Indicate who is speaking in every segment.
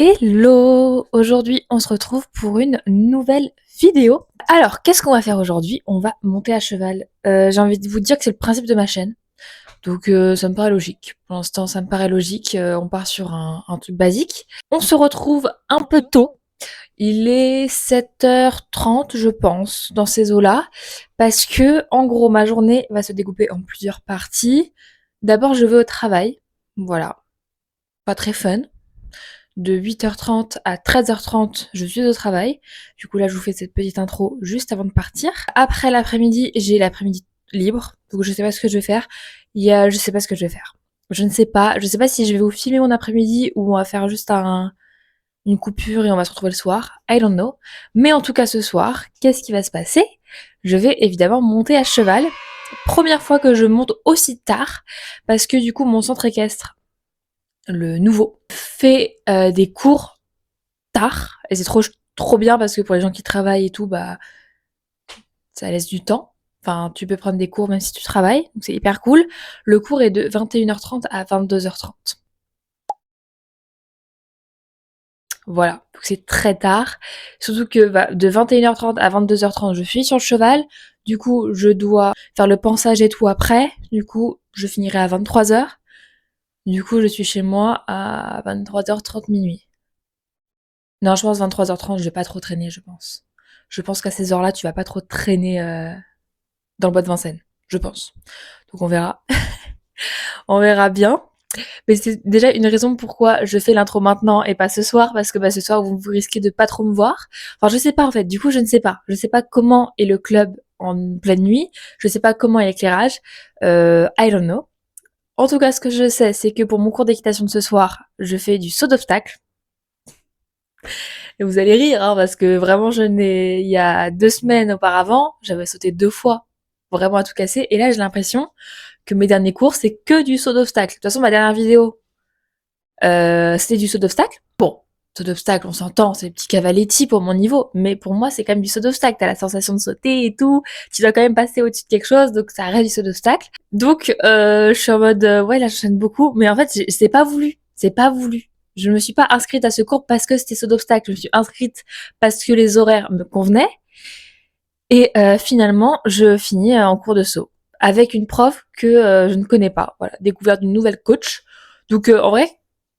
Speaker 1: Hello! Aujourd'hui, on se retrouve pour une nouvelle vidéo. Alors, qu'est-ce qu'on va faire aujourd'hui? On va monter à cheval. J'ai envie de vous dire que c'est le principe de ma chaîne. Donc, ça me paraît logique. Pour l'instant, ça me paraît logique. On part sur un truc basique. On se retrouve un peu tôt. Il est 7h30, je pense, dans ces eaux-là. Parce que, en gros, ma journée va se découper en plusieurs parties. D'abord, je vais au travail. Voilà. Pas très fun. De 8h30 à 13h30, je suis au travail. Du coup, là, je vous fais cette petite intro juste avant de partir. Après l'après-midi, j'ai l'après-midi libre. Donc, je sais pas ce que je vais faire. Je sais pas ce que je vais faire. Je ne sais pas. Je sais pas si je vais vous filmer mon après-midi ou on va faire juste une coupure et on va se retrouver le soir. I don't know. Mais en tout cas, ce soir, qu'est-ce qui va se passer? Je vais évidemment monter à cheval. Première fois que je monte aussi tard parce que du coup, mon centre équestre, le nouveau, fait des cours tard et c'est trop bien parce que pour les gens qui travaillent et tout, bah ça laisse du temps. Enfin, tu peux prendre des cours même si tu travailles, donc c'est hyper cool. Le cours est de 21h30 à 22h30. Voilà, donc c'est très tard. Surtout que de 21h30 à 22h30, je suis sur le cheval. Du coup, je dois faire le pansage et tout après. Du coup, je finirai à 23h. Du coup, je suis chez moi à 23h30 minuit. Non, je pense 23h30, je vais pas trop traîner, je pense. Je pense qu'à ces heures-là, tu vas pas trop traîner dans le bois de Vincennes, je pense. Donc on verra. On verra bien. Mais c'est déjà une raison pourquoi je fais l'intro maintenant et pas ce soir, parce que ce soir, vous risquez de pas trop me voir. Enfin, je sais pas en fait, du coup, je ne sais pas. Je sais pas comment est le club en pleine nuit. Je sais pas comment est l'éclairage. I don't know. En tout cas, ce que je sais, c'est que pour mon cours d'équitation de ce soir, je fais du saut d'obstacle. Et vous allez rire, hein, parce que vraiment, il y a 2 semaines auparavant, j'avais sauté 2 fois, vraiment à tout casser. Et là, j'ai l'impression que mes derniers cours, c'est que du saut d'obstacle. De toute façon, ma dernière vidéo, c'était du saut d'obstacle. Bon, saut d'obstacle, on s'entend, c'est le petit cavaletti pour mon niveau. Mais pour moi, c'est quand même du saut d'obstacle. T'as la sensation de sauter et tout. Tu dois quand même passer au-dessus de quelque chose, donc ça reste du saut d'obstacle. Donc, je suis en mode, ouais, là, j'enchaîne beaucoup. Mais en fait, c'est pas voulu. C'est pas voulu. Je me suis pas inscrite à ce cours parce que c'était saut d'obstacle. Je me suis inscrite parce que les horaires me convenaient. Et finalement, je finis en cours de saut avec une prof que je ne connais pas. Voilà, découverte d'une nouvelle coach. Donc en vrai,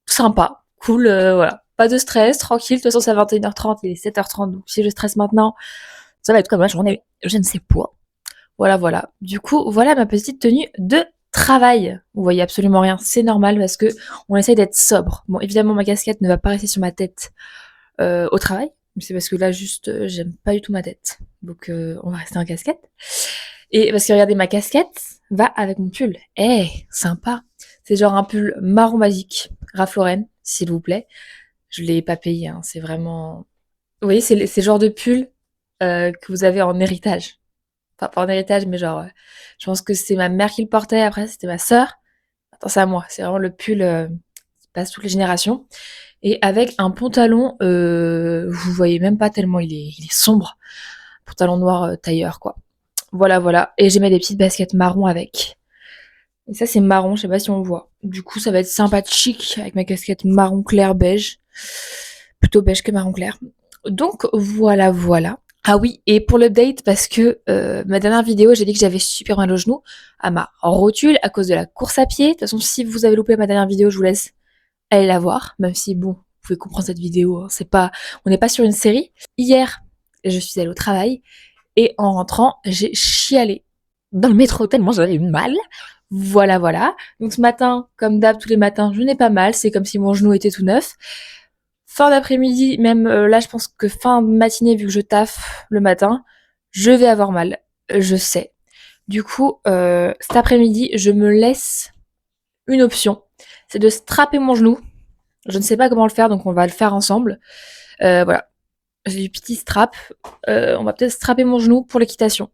Speaker 1: sympa, cool, voilà. Pas de stress, tranquille. De toute façon, c'est à 21h30, il est 7h30. Donc si je stresse maintenant, ça va être comme la journée, je ne sais pas. Voilà, voilà. Du coup, voilà ma petite tenue de travail. Vous voyez absolument rien, c'est normal parce que on essaye d'être sobre. Bon, évidemment, ma casquette ne va pas rester sur ma tête au travail. C'est parce que là, juste, j'aime pas du tout ma tête. Donc, on va rester en casquette. Et parce que regardez, ma casquette va avec mon pull. Eh, sympa. C'est genre un pull marron basique, Ralph Lauren, s'il vous plaît. Je l'ai pas payé, hein. C'est vraiment... Vous voyez, c'est le genre de pull que vous avez en héritage. Enfin, pas en héritage, mais genre... je pense que c'est ma mère qui le portait, après c'était ma sœur. Attends, c'est à moi. C'est vraiment le pull qui passe toutes les générations. Et avec un pantalon, vous voyez même pas tellement il est sombre. Pantalon noir tailleur, quoi. Voilà, voilà. Et j'ai mis des petites baskets marron avec. Et ça, c'est marron, je sais pas si on voit. Du coup, ça va être sympathique avec ma casquette marron clair beige. Plutôt beige que marron clair. Donc, voilà, voilà. Ah oui, et pour l'update, parce que ma dernière vidéo, j'ai dit que j'avais super mal au genou, à ma rotule, à cause de la course à pied. De toute façon, si vous avez loupé ma dernière vidéo, je vous laisse aller la voir, même si, bon, vous pouvez comprendre cette vidéo, hein, on n'est pas sur une série. Hier, je suis allée au travail, et en rentrant, j'ai chialé dans le métro tellement j'avais eu mal. Voilà, voilà. Donc ce matin, comme d'hab, tous les matins, je n'ai pas mal. C'est comme si mon genou était tout neuf. Fin d'après-midi, même là, je pense que fin de matinée, vu que je taffe le matin, je vais avoir mal. Je sais. Du coup, cet après-midi, je me laisse une option. C'est de strapper mon genou. Je ne sais pas comment le faire, donc on va le faire ensemble. Voilà. J'ai du petit strap. On va peut-être strapper mon genou pour l'équitation.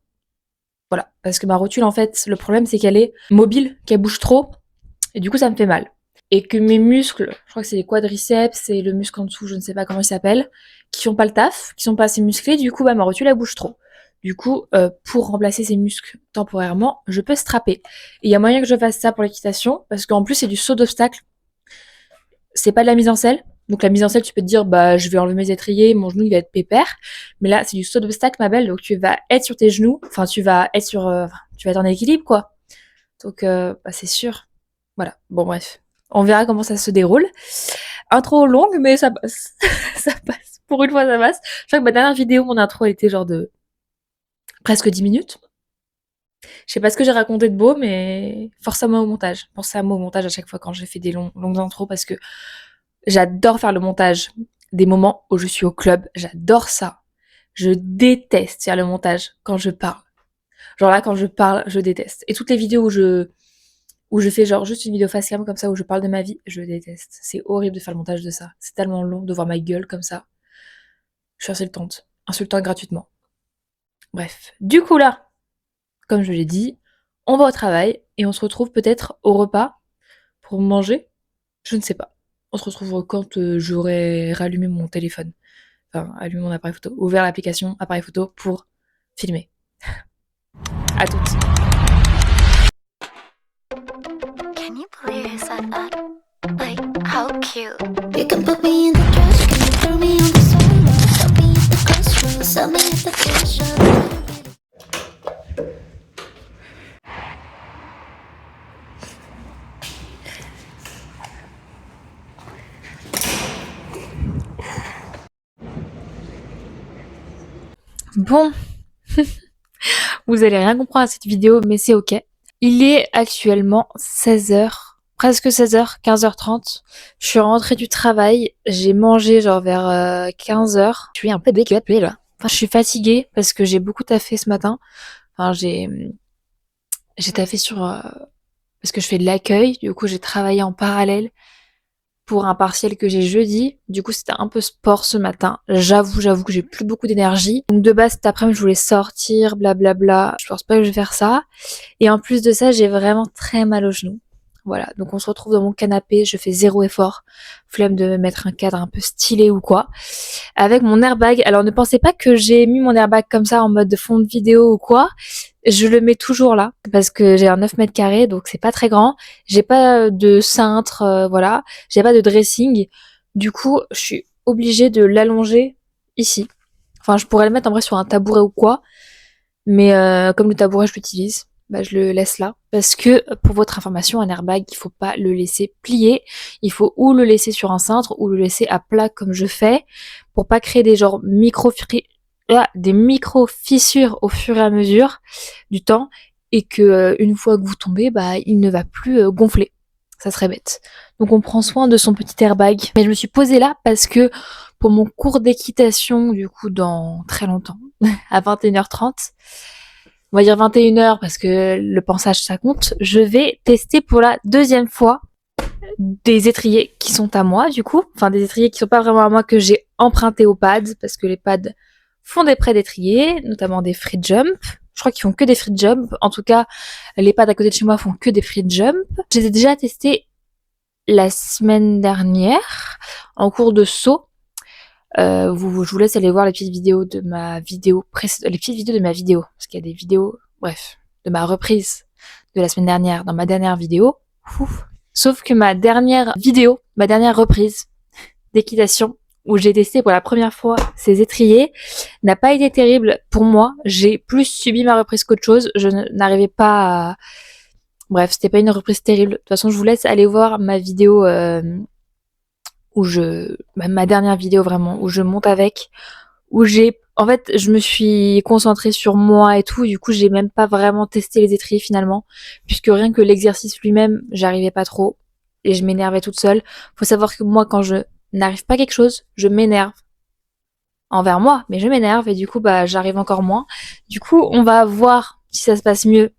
Speaker 1: Voilà, parce que ma rotule, en fait, le problème, c'est qu'elle est mobile, qu'elle bouge trop, et du coup, ça me fait mal. Et que mes muscles, je crois que c'est les quadriceps et le muscle en dessous, je ne sais pas comment il s'appelle, qui font pas le taf, qui sont pas assez musclés, du coup, ma rotule, elle bouge trop. Du coup, pour remplacer ces muscles temporairement, je peux strapper. Et il y a moyen que je fasse ça pour l'équitation, parce qu'en plus, c'est du saut d'obstacle. C'est pas de la mise en selle, Donc la mise en selle, tu peux te dire, bah je vais enlever mes étriers, mon genou il va être pépère. Mais là, c'est du saut d'obstacle, ma belle. Donc tu vas être sur tes genoux, enfin tu vas être sur, tu vas être en équilibre, quoi. Donc bah, c'est sûr. Voilà. Bon bref, on verra comment ça se déroule. Intro longue, mais ça passe. Ça passe. Pour une fois, ça passe. Je crois que ma dernière vidéo, mon intro, elle était genre de presque 10 minutes. Je sais pas ce que j'ai raconté de beau, mais force à moi au montage. Pensez à moi au montage à chaque fois quand j'ai fait des longues intros parce que j'adore faire le montage des moments où je suis au club. J'adore ça. Je déteste faire le montage quand je parle. Genre là, quand je parle, je déteste. Et toutes les vidéos où je fais genre juste une vidéo face cam comme ça où je parle de ma vie, je déteste. C'est horrible de faire le montage de ça. C'est tellement long de voir ma gueule comme ça. Je suis insultante. Insultante gratuitement. Bref. Du coup là, comme je l'ai dit, on va au travail et on se retrouve peut-être au repas pour manger. Je ne sais pas. On se retrouve quand j'aurai rallumé mon téléphone. Enfin, allumé mon appareil photo. Ouvert l'application appareil photo pour filmer. À toutes.
Speaker 2: Can you believe he said that? Like, how cute. You can put me in the trash, can you throw me on the sidewalk? Stop me at the crossroads, sell me at the thrift shop.
Speaker 1: Bon. Vous allez rien comprendre à cette vidéo, mais c'est ok. Il est actuellement 16h, presque 16h, 15h30. Je suis rentrée du travail, j'ai mangé genre vers 15h. Je suis un peu décapée là. Enfin, je suis fatiguée parce que j'ai beaucoup taffé ce matin. Enfin, j'ai taffé sur parce que je fais de l'accueil. Du coup, j'ai travaillé en parallèle pour un partiel que j'ai jeudi. Du coup, c'était un peu sport ce matin. J'avoue que j'ai plus beaucoup d'énergie. Donc de base, cet après-midi, je voulais sortir, blablabla. Je pense pas que je vais faire ça. Et en plus de ça, j'ai vraiment très mal au genou. Voilà, donc on se retrouve dans mon canapé, je fais zéro effort, flemme de mettre un cadre un peu stylé ou quoi, avec mon airbag. Alors ne pensez pas que j'ai mis mon airbag comme ça en mode fond de vidéo ou quoi, je le mets toujours là, parce que j'ai un 9 mètres carrés, donc c'est pas très grand, j'ai pas de cintre, voilà, j'ai pas de dressing, du coup je suis obligée de l'allonger ici. Enfin je pourrais le mettre en vrai sur un tabouret ou quoi, mais comme le tabouret je l'utilise, bah, je le laisse là. Parce que, pour votre information, un airbag, il faut pas le laisser plier. Il faut ou le laisser sur un cintre, ou le laisser à plat comme je fais, pour pas créer des genre des micro-fissures au fur et à mesure du temps, et que une fois que vous tombez, bah, il ne va plus gonfler. Ça serait bête. Donc on prend soin de son petit airbag. Mais je me suis posée là parce que pour mon cours d'équitation, du coup, dans très longtemps, à 21h30, on va dire 21h parce que le pensage ça compte, je vais tester pour la deuxième fois des étriers qui sont à moi du coup, enfin des étriers qui sont pas vraiment à moi que j'ai empruntés aux pads parce que les pads font des prêts d'étriers, notamment des free jump. Je crois qu'ils font que des free jump. En tout cas, les pads à côté de chez moi font que des free jump. Je les ai déjà testés la semaine dernière en cours de saut. Je vous laisse aller voir les petites vidéos de ma vidéo les petites vidéos de ma vidéo, parce qu'il y a des vidéos, bref, de ma reprise de la semaine dernière dans ma dernière vidéo. Ouf. Sauf que ma dernière reprise d'équitation, où j'ai testé pour la première fois ces étriers, n'a pas été terrible pour moi. J'ai plus subi ma reprise qu'autre chose. Je n'arrivais pas à... Bref, c'était pas une reprise terrible. De toute façon, je vous laisse aller voir ma vidéo ma dernière vidéo vraiment, où je monte avec, en fait, je me suis concentrée sur moi et tout, du coup, j'ai même pas vraiment testé les étriers finalement, puisque rien que l'exercice lui-même, j'arrivais pas trop, et je m'énervais toute seule. Faut savoir que moi, quand je n'arrive pas à quelque chose, je m'énerve. Envers moi, mais je m'énerve, et du coup, bah, j'arrive encore moins. Du coup, on va voir si ça se passe mieux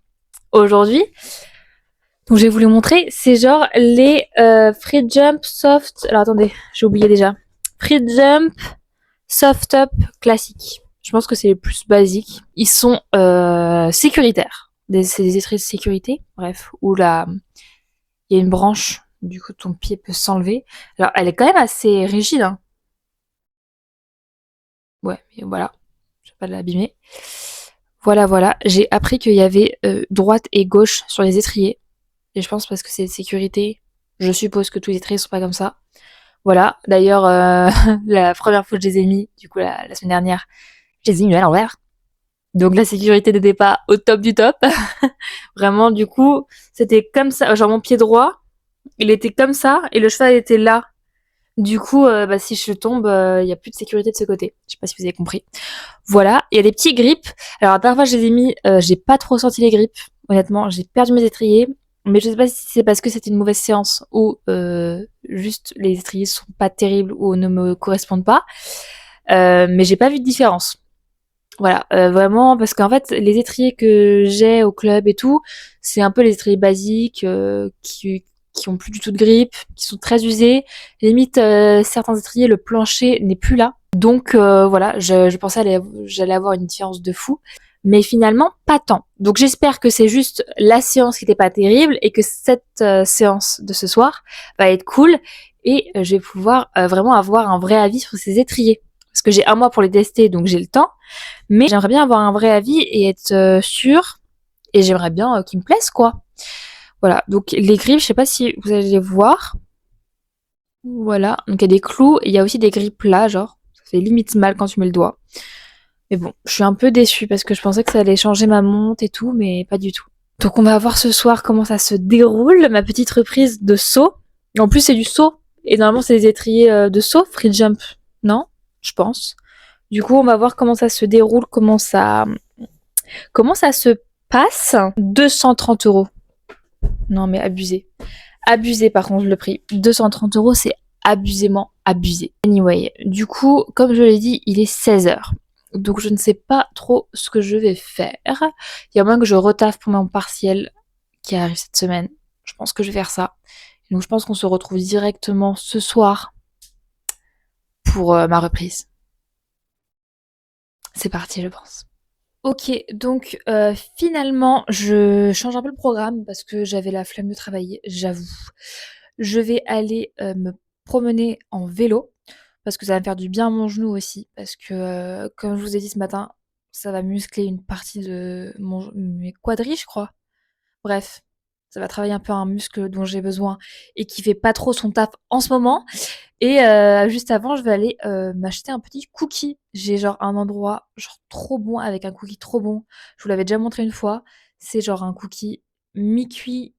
Speaker 1: aujourd'hui. Donc je vais vous les montrer, c'est genre les free jump soft. Alors attendez, j'ai oublié déjà. Free jump soft up classique. Je pense que c'est les plus basiques. Ils sont sécuritaires. C'est des étriers de sécurité, bref, où là il y a une branche, du coup ton pied peut s'enlever. Alors elle est quand même assez rigide, hein. Ouais, mais voilà, je vais pas l'abîmer. Voilà, j'ai appris qu'il y avait droite et gauche sur les étriers. Et je pense parce que c'est de sécurité. Je suppose que tous les étriers sont pas comme ça. Voilà, d'ailleurs, la première fois que je les ai mis, du coup la semaine dernière, je les ai mis à l'envers. Donc la sécurité n'était pas au top du top. Vraiment, du coup, c'était comme ça, genre mon pied droit, il était comme ça, et le cheval était là. Du coup, si je tombe, il y a plus de sécurité de ce côté. Je sais pas si vous avez compris. Voilà, il y a des petits grippes. Alors la dernière fois je les ai mis, j'ai pas trop senti les grippes. Honnêtement, j'ai perdu mes étriers. Mais je sais pas si c'est parce que c'était une mauvaise séance ou juste les étriers sont pas terribles ou ne me correspondent pas. Mais j'ai pas vu de différence. Voilà, vraiment parce qu'en fait les étriers que j'ai au club et tout, c'est un peu les étriers basiques qui ont plus du tout de grippe, qui sont très usés. Limite certains étriers, le plancher n'est plus là. Donc voilà, je pensais j'allais avoir une différence de fou, mais finalement pas tant. Donc j'espère que c'est juste la séance qui était pas terrible et que cette séance de ce soir va être cool et je vais pouvoir vraiment avoir un vrai avis sur ces étriers. Parce que j'ai un mois pour les tester, donc j'ai le temps. Mais j'aimerais bien avoir un vrai avis et être sûre. Et j'aimerais bien qu'ils me plaisent, quoi. Voilà, donc les grippes, je sais pas si vous allez les voir. Voilà, donc il y a des clous, et il y a aussi des grippes là, genre. Ça fait limite mal quand tu mets le doigt. Mais bon, je suis un peu déçue parce que je pensais que ça allait changer ma monte et tout, mais pas du tout. Donc on va voir ce soir comment ça se déroule, ma petite reprise de saut. En plus c'est du saut, et normalement c'est des étriers de saut, free jump, non? Je pense. Du coup, on va voir comment ça se déroule, comment ça se passe. 230 €. Non, mais abusé. Abusé, par contre, le prix. 230 €, c'est abusément abusé. Anyway, du coup, comme je l'ai dit, il est 16h. Donc, je ne sais pas trop ce que je vais faire. Il y a moins que je retaffe pour mon partiel qui arrive cette semaine. Je pense que je vais faire ça. Donc, je pense qu'on se retrouve directement ce soir pour ma reprise. C'est parti, je pense. Ok, donc finalement, je change un peu le programme parce que j'avais la flemme de travailler, j'avoue. Je vais aller me promener en vélo parce que ça va me faire du bien à mon genou aussi. Parce que, comme je vous ai dit ce matin, ça va muscler une partie de mes quadris, je crois. Bref, ça va travailler un peu un muscle dont j'ai besoin et qui fait pas trop son taf en ce moment. Et juste avant, je vais aller m'acheter un petit cookie. J'ai genre un endroit genre trop bon avec un cookie trop bon. Je vous l'avais déjà montré une fois. C'est genre un cookie mi-cuit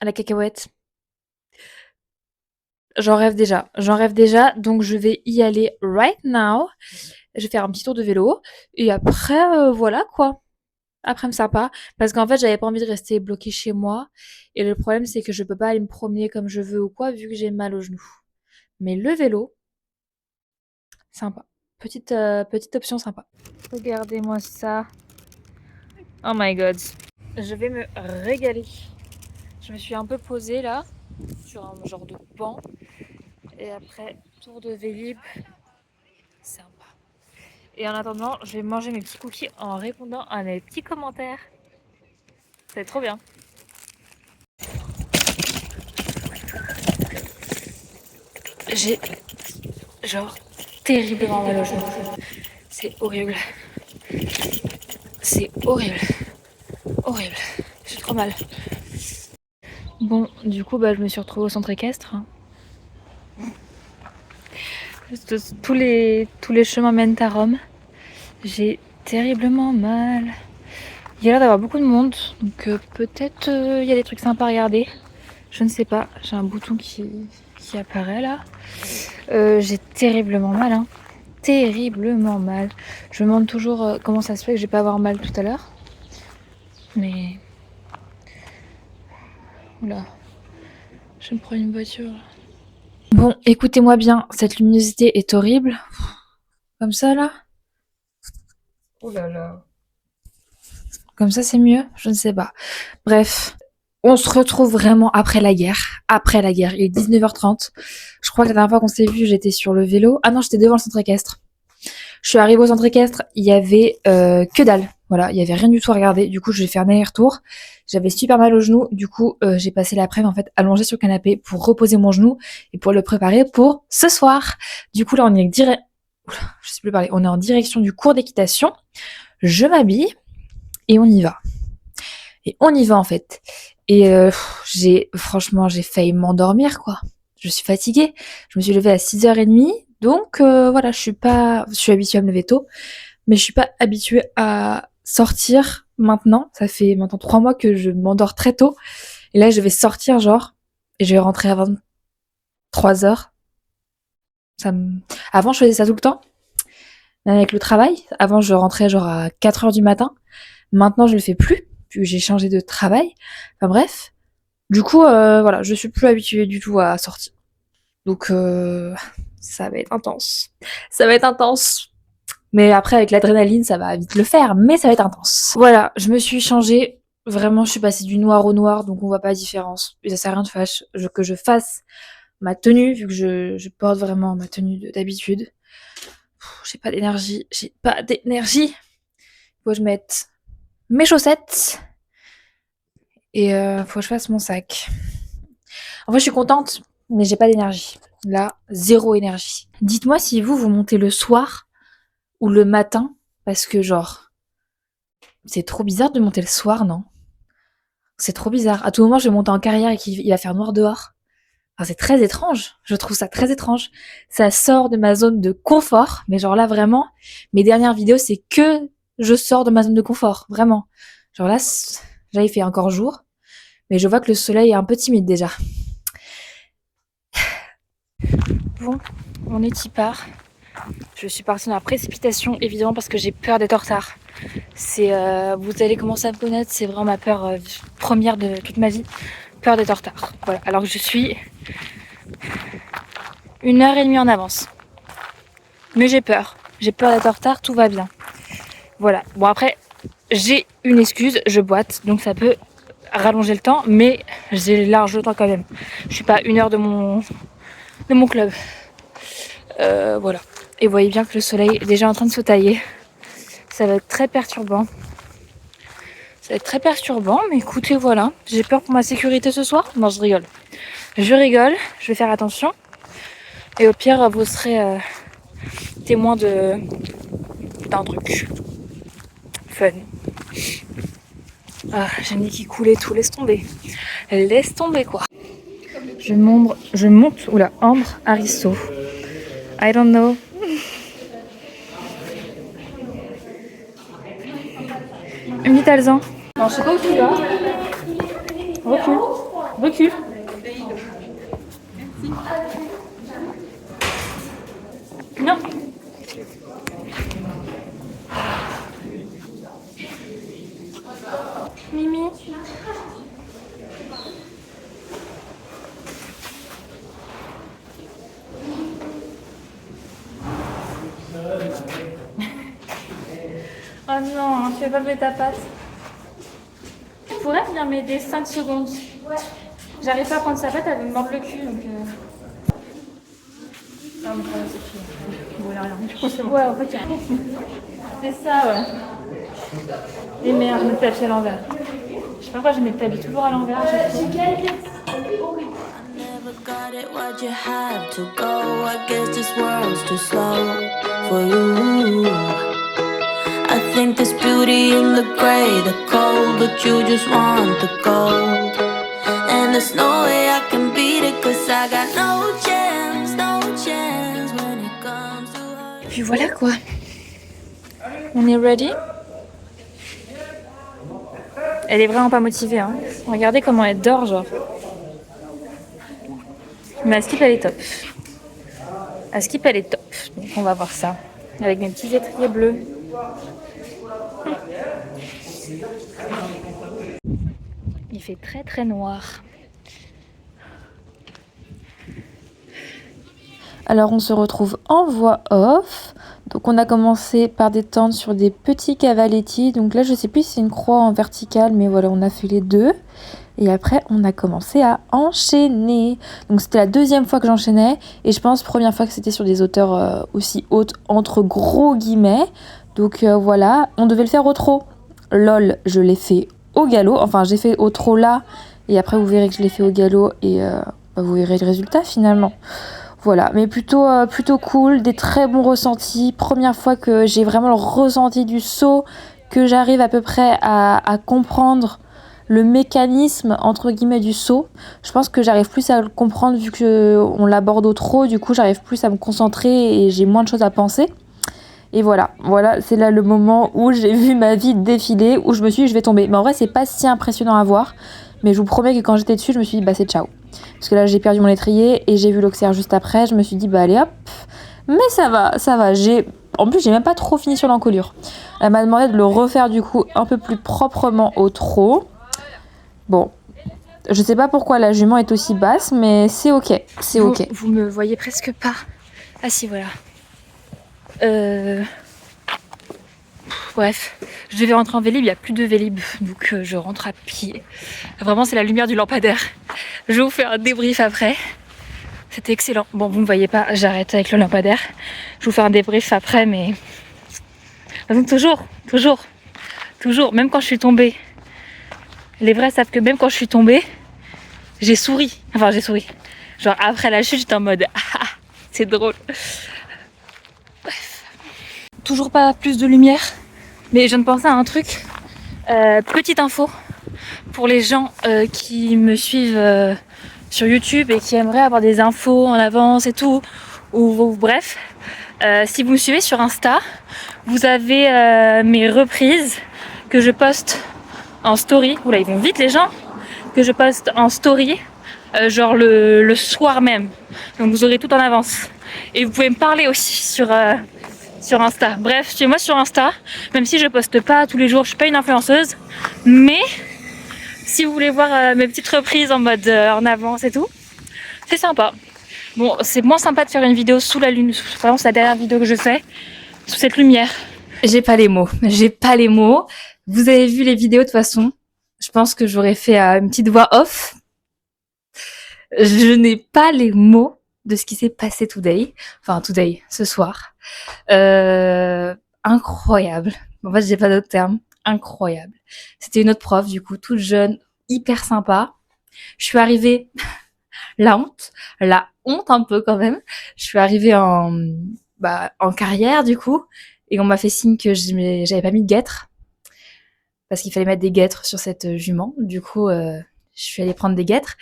Speaker 1: à la cacahuète. J'en rêve déjà, donc je vais y aller right now. Je vais faire un petit tour de vélo et après voilà quoi. Après-midi sympa parce qu'en fait, j'avais pas envie de rester bloquée chez moi et le problème c'est que je peux pas aller me promener comme je veux ou quoi vu que j'ai mal au genou. Mais le vélo, sympa. Petite option sympa. Regardez-moi ça. Oh my god. Je vais me régaler. Je me suis un peu posée là, sur un genre de banc. Et après, tour de Vélib. Sympa. Et en attendant, je vais manger mes petits cookies en répondant à mes petits commentaires. C'est trop bien. J'ai genre terriblement mal au genou. C'est horrible. C'est horrible. Horrible. J'ai trop mal. Bon, du coup, je me suis retrouvée au centre équestre. Tous les chemins mènent à Rome. J'ai terriblement mal. Il y a l'air d'avoir beaucoup de monde, donc peut-être il y a des trucs sympas à regarder. Je ne sais pas, j'ai un bouton qui apparaît là. J'ai terriblement mal, hein. Terriblement mal. Je me demande toujours comment ça se fait que je vais pas avoir mal tout à l'heure. Mais... Oula, je me prends une voiture. Bon, écoutez-moi bien, cette luminosité est horrible. Comme ça là. Oh là là. Comme ça c'est mieux? Je ne sais pas. Bref, on se retrouve vraiment après la guerre. Après la guerre, il est 19h30. Je crois que la dernière fois qu'on s'est vu, j'étais sur le vélo. Ah non, j'étais devant le centre équestre. Je suis arrivée au centre équestre, il y avait que dalle. Voilà, il y avait rien du tout à regarder. Du coup, j'ai fait un aller-retour. J'avais super mal au genou. Du coup, j'ai passé l'après-midi en fait allongée sur le canapé pour reposer mon genou et pour le préparer pour ce soir. Du coup, là, on est je sais plus parler. On est en direction du cours d'équitation. Je m'habille et on y va. Et on y va en fait. Et franchement, j'ai failli m'endormir quoi. je suis fatiguée. Je me suis levée à 6h30, donc voilà, je suis habituée à me lever tôt, mais je suis pas habituée à sortir maintenant. Ça fait maintenant 3 mois que je m'endors très tôt, et là je vais sortir genre, et je vais rentrer à 23h. Avant je faisais ça tout le temps, même avec le travail. Avant je rentrais genre à 4h du matin. Maintenant je le fais plus, puis j'ai changé de travail. Enfin bref. Du coup, voilà, je suis plus habituée du tout à sortir. Donc, ça va être intense. Ça va être intense. Mais après, avec l'adrénaline, ça va vite le faire, mais ça va être intense. Voilà, je me suis changée. Vraiment, je suis passée du noir au noir, donc on voit pas la différence. Et ça sert à rien que je fasse ma tenue, vu que je porte vraiment ma tenue d'habitude. J'ai pas d'énergie. Faut que je mette mes chaussettes. Et faut que je fasse mon sac. En fait, je suis contente, mais j'ai pas d'énergie. Là, zéro énergie. Dites-moi si vous montez le soir ou le matin, parce que genre, c'est trop bizarre de monter le soir, non? C'est trop bizarre. À tout moment, je vais monter en carrière et qu'il va faire noir dehors. Enfin, c'est très étrange. Je trouve ça très étrange. Ça sort de ma zone de confort, mais genre là, vraiment, mes dernières vidéos, c'est que je sors de ma zone de confort, vraiment. Genre là il fait encore jour, mais je vois que le soleil est un peu timide déjà. Bon, on est y part. Je suis partie dans la précipitation, évidemment, parce que j'ai peur d'être en retard. Vous allez commencer à me connaître, c'est vraiment ma peur première de toute ma vie. Peur d'être en retard. Voilà, alors que je suis 1h30 en avance. Mais j'ai peur. J'ai peur d'être en retard, tout va bien. Voilà. Bon, après, j'ai une excuse, je boite, donc ça peut rallonger le temps, mais j'ai large le temps quand même. Je suis pas à 1 heure de mon club. Voilà. Et vous voyez bien que le soleil est déjà en train de se tailler. Ça va être très perturbant. Mais écoutez, voilà. J'ai peur pour ma sécurité ce soir. Non, je rigole. Je vais faire attention. Et au pire, vous serez témoin d'un truc fun. Ah, j'ai le nez qui coule et tout, laisse tomber. Laisse tomber, quoi. Je monte, Ambre Aristo. I don't know. Vite, Alzan. Non, je sais pas où tu vas. Recule. Non. Mimi. Oh non, tu fais pas lever ta patte. Tu pourrais venir m'aider 5 secondes. Ouais. J'arrive pas à prendre sa patte, elle me mord le cul donc. Ah, mais c'est fini. Bon, y'a rien. Du coup, c'est bon. Ouais, en fait, y'a rien. C'est ça, ouais. Et merde, je me tâche à l'envers. Je sais pas pourquoi je me t'habille toujours à l'envers.
Speaker 2: Got it, why'd you have to go? I guess this world's too slow for you. I think there's beauty in the gray, the cold, but you just want the gold. And there's no way I can beat it, cause I got no chance when it comes to her.
Speaker 1: Et puis voilà quoi. On est ready. Elle est vraiment pas motivée, hein. Regardez comment elle dort, genre. Mais Askip, elle est top. Donc on va voir ça. Avec mes petits étriers bleus. Il fait très très noir. Alors on se retrouve en voix off. Donc on a commencé par des tentes sur des petits cavaletti. Donc là je sais plus si c'est une croix en verticale, mais voilà, on a fait les deux. Et après on a commencé à enchaîner. Donc c'était la deuxième fois que j'enchaînais. Et je pense première fois que c'était sur des hauteurs aussi hautes, entre gros guillemets. Donc voilà, on devait le faire au trot. Lol, je l'ai fait au galop. Enfin j'ai fait au trot là. Et après vous verrez que je l'ai fait au galop. Et vous verrez le résultat finalement. Voilà, mais plutôt cool, des très bons ressentis. Première fois que j'ai vraiment le ressenti du saut, que j'arrive à peu près à comprendre le mécanisme entre guillemets du saut, je pense que j'arrive plus à le comprendre vu que on l'aborde trop, du coup j'arrive plus à me concentrer et j'ai moins de choses à penser. Et voilà, c'est là le moment où j'ai vu ma vie défiler, où je me suis dit je vais tomber. Mais en vrai c'est pas si impressionnant à voir, mais je vous promets que quand j'étais dessus je me suis dit bah c'est ciao. Parce que là j'ai perdu mon étrier et j'ai vu l'Auxerre juste après, je me suis dit bah allez hop, mais ça va, en plus j'ai même pas trop fini sur l'encolure. Elle m'a demandé de le refaire du coup un peu plus proprement au trot. Bon, je sais pas pourquoi la jument est aussi basse, mais c'est ok, c'est ok. Vous me voyez presque pas. Ah si, voilà. Bref, je devais rentrer en Vélib, il n'y a plus de Vélib, donc je rentre à pied. Vraiment, c'est la lumière du lampadaire. Je vais vous faire un débrief après. C'était excellent. Bon, vous ne me voyez pas, j'arrête avec le lampadaire. Je vais vous faire un débrief après, mais... Donc toujours, même quand je suis tombée. Les vrais savent que même quand je suis tombée, j'ai souri. Genre après la chute, j'étais en mode ah, c'est drôle. Bref. Toujours pas plus de lumière, mais je viens de penser à un truc. Petite info pour les gens qui me suivent sur YouTube et qui aimeraient avoir des infos en avance et tout, ou bref. Si vous me suivez sur Insta, vous avez mes reprises que je poste en story. Oula, ils vont vite les gens. Que je poste en story, genre le soir même. Donc vous aurez tout en avance. Et vous pouvez me parler aussi sur Insta. Bref, suivez-moi sur Insta, même si je poste pas tous les jours, je suis pas une influenceuse. Mais si vous voulez voir mes petites reprises en mode en avance et tout, c'est sympa. Bon, c'est moins sympa de faire une vidéo sous la lune. Par exemple, c'est la dernière vidéo que je fais sous cette lumière. J'ai pas les mots. Vous avez vu les vidéos de toute façon. Je pense que j'aurais fait une petite voix off. Je n'ai pas les mots de ce qui s'est passé today, ce soir. Incroyable. En fait, j'ai pas d'autres termes. Incroyable. C'était une autre prof, du coup, toute jeune, hyper sympa. Je suis arrivée, la honte un peu quand même. Je suis arrivée en carrière, du coup, et on m'a fait signe que j'avais pas mis de guêtres. Parce qu'il fallait mettre des guêtres sur cette jument. Du coup, je suis allée prendre des guêtres.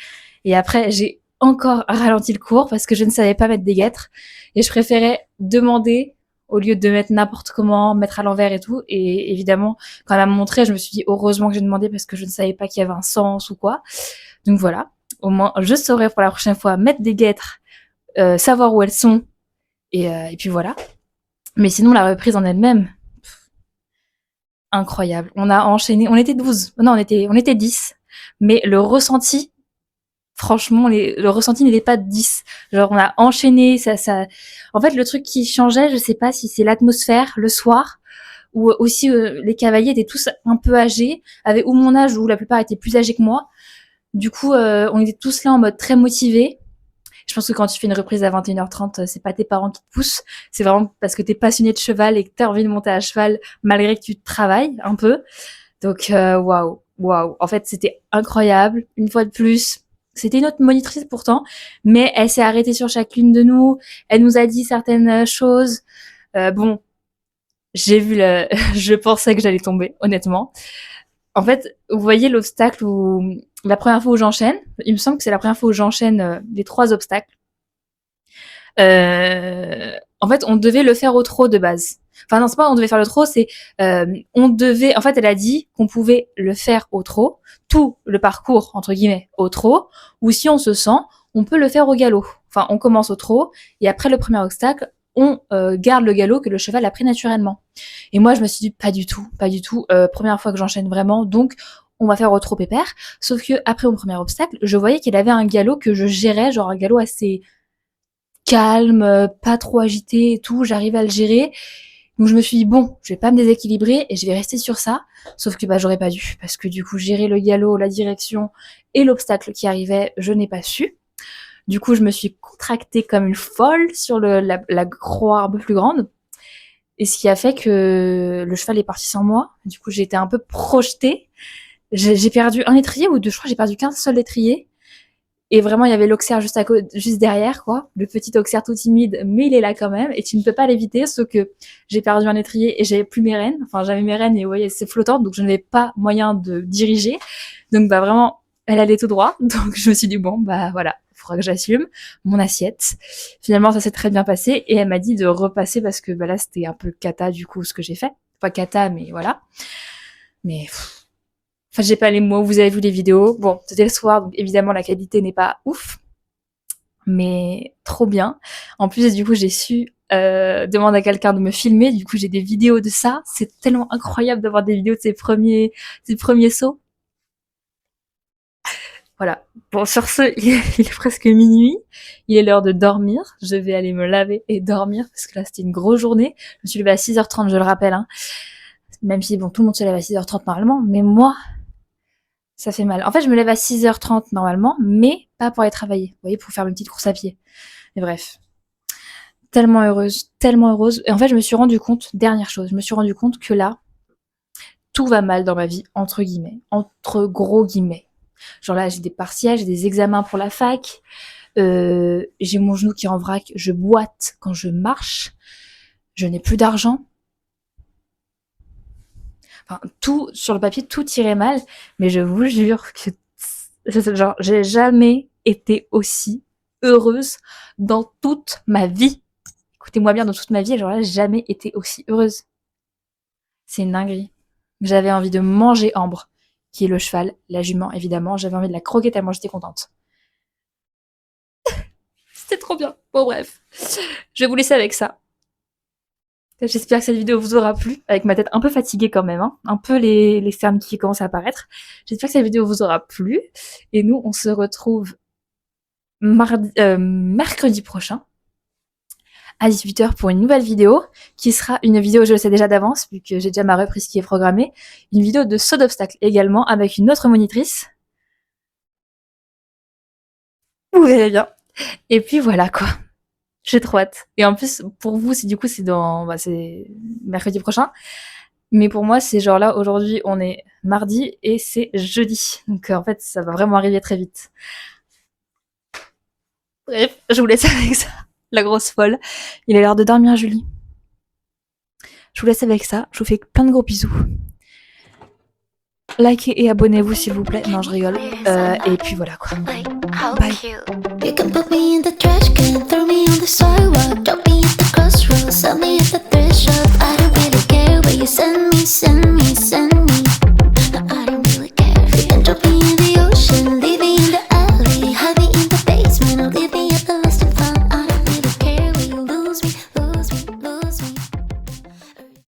Speaker 1: Et après, j'ai encore ralenti le cours parce que je ne savais pas mettre des guêtres. Et je préférais demander au lieu de mettre n'importe comment, mettre à l'envers et tout. Et évidemment, quand elle m'a montré, je me suis dit heureusement que j'ai demandé parce que je ne savais pas qu'il y avait un sens ou quoi. Donc voilà, au moins je saurai pour la prochaine fois mettre des guêtres, savoir où elles sont. Et puis voilà. Mais sinon, la reprise en elle-même, incroyable. On a enchaîné, on était 12. Non, on était 10. Mais le ressenti, franchement, le ressenti n'était pas de 10. Genre, on a enchaîné, ça. En fait, le truc qui changeait, je sais pas si c'est l'atmosphère, le soir, ou aussi les cavaliers étaient tous un peu âgés, avaient ou mon âge, ou la plupart étaient plus âgés que moi. Du coup, on était tous là en mode très motivés. Je pense que quand tu fais une reprise à 21h30, c'est pas tes parents qui te poussent, c'est vraiment parce que t'es passionné de cheval et que t'as envie de monter à cheval malgré que tu travailles un peu. Donc, waouh. En fait, c'était incroyable. Une fois de plus, c'était une autre monitrice pourtant, mais elle s'est arrêtée sur chacune de nous. Elle nous a dit certaines choses. Bon, je pensais que j'allais tomber, honnêtement. En fait, vous voyez l'obstacle où la première fois où j'enchaîne, il me semble que c'est la première fois où j'enchaîne les 3 obstacles. En fait, on devait le faire au trot de base. Enfin non, c'est pas on devait faire le trot, c'est on devait. En fait, elle a dit qu'on pouvait le faire au trot, tout le parcours entre guillemets au trot, ou si on se sent, on peut le faire au galop. Enfin, on commence au trot et après le premier obstacle, on garde le galop que le cheval a pris naturellement. Et moi, je me suis dit pas du tout. Première fois que j'enchaîne vraiment, donc on va faire au trot pépère. Sauf que après mon premier obstacle, je voyais qu'elle avait un galop que je gérais, genre un galop assez calme, pas trop agité et tout. J'arrivais à le gérer. Donc je me suis dit bon, je vais pas me déséquilibrer et je vais rester sur ça. Sauf que j'aurais pas dû parce que du coup gérer le galop, la direction et l'obstacle qui arrivait, je n'ai pas su. Du coup je me suis contractée comme une folle sur la croix un peu plus grande. Et ce qui a fait que le cheval est parti sans moi. Du coup j'ai été un peu projetée. J'ai perdu un étrier ou deux, je crois que j'ai perdu qu'un seul étrier. Et vraiment, il y avait l'Auxerre juste derrière, quoi. Le petit Auxerre tout timide, mais il est là quand même. Et tu ne peux pas l'éviter, sauf que j'ai perdu un étrier et j'avais plus mes rênes. Enfin, j'avais mes rênes et vous voyez, c'est flottant, donc je n'avais pas moyen de diriger. Donc bah vraiment, elle allait tout droit. Donc je me suis dit bon bah voilà, il faudra que j'assume mon assiette. Finalement ça s'est très bien passé et elle m'a dit de repasser parce que bah là c'était un peu cata du coup ce que j'ai fait. Pas cata mais voilà. Mais enfin j'ai pas les mots, vous avez vu les vidéos. Bon, c'était le soir donc évidemment la qualité n'est pas ouf. Mais trop bien. En plus du coup j'ai su demander à quelqu'un de me filmer, du coup j'ai des vidéos de ça. C'est tellement incroyable d'avoir des vidéos de ses premiers sauts. Voilà. Bon, sur ce, il est presque minuit. Il est l'heure de dormir. Je vais aller me laver et dormir parce que là, c'était une grosse journée. Je me suis levée à 6h30, je le rappelle, hein. Même si, bon, tout le monde se lève à 6h30 normalement, mais moi, ça fait mal. En fait, je me lève à 6h30 normalement, mais pas pour aller travailler. Vous voyez, pour faire mes petites courses à pied. Mais bref. Tellement heureuse, tellement heureuse. Et en fait, je me suis rendu compte, dernière chose, je me suis rendu compte que là, tout va mal dans ma vie, entre guillemets. Entre gros guillemets. Genre là, j'ai des partiels, j'ai des examens pour la fac, j'ai mon genou qui est en vrac, je boite quand je marche, je n'ai plus d'argent. Enfin, tout, sur le papier, tout irait mal, mais je vous jure que, genre, j'ai jamais été aussi heureuse dans toute ma vie. Écoutez-moi bien, dans toute ma vie, genre là, j'ai jamais été aussi heureuse. C'est une dinguerie. J'avais envie de manger Ambre, qui est le cheval, la jument évidemment. J'avais envie de la croquer tellement j'étais contente. C'était trop bien. Bon bref, je vais vous laisser avec ça. J'espère que cette vidéo vous aura plu, avec ma tête un peu fatiguée quand même, hein. Un peu les cernes qui commencent à apparaître. J'espère que cette vidéo vous aura plu. Et nous, on se retrouve mercredi prochain à 18h pour une nouvelle vidéo, qui sera une vidéo, je le sais déjà d'avance, vu que j'ai déjà ma reprise qui est programmée, une vidéo de saut d'obstacle également, avec une autre monitrice. Vous verrez bien. Et puis voilà quoi. J'ai trop hâte. Et en plus, pour vous, c'est c'est mercredi prochain. Mais pour moi, c'est genre là, aujourd'hui, on est mardi et c'est jeudi. Donc en fait, ça va vraiment arriver très vite. Bref, je vous laisse avec ça. La grosse folle. Il est l'heure de dormir, Julie. Je vous laisse avec ça. Je vous fais plein de gros bisous. Likez et abonnez-vous s'il vous plaît. Non, je rigole. Et puis voilà quoi. Bye.
Speaker 2: You can put me in the trash can, throw me on the sidewalk, drop me at the crossroads, sell me at the thrift shop. I don't really care where you send me, send me, send me.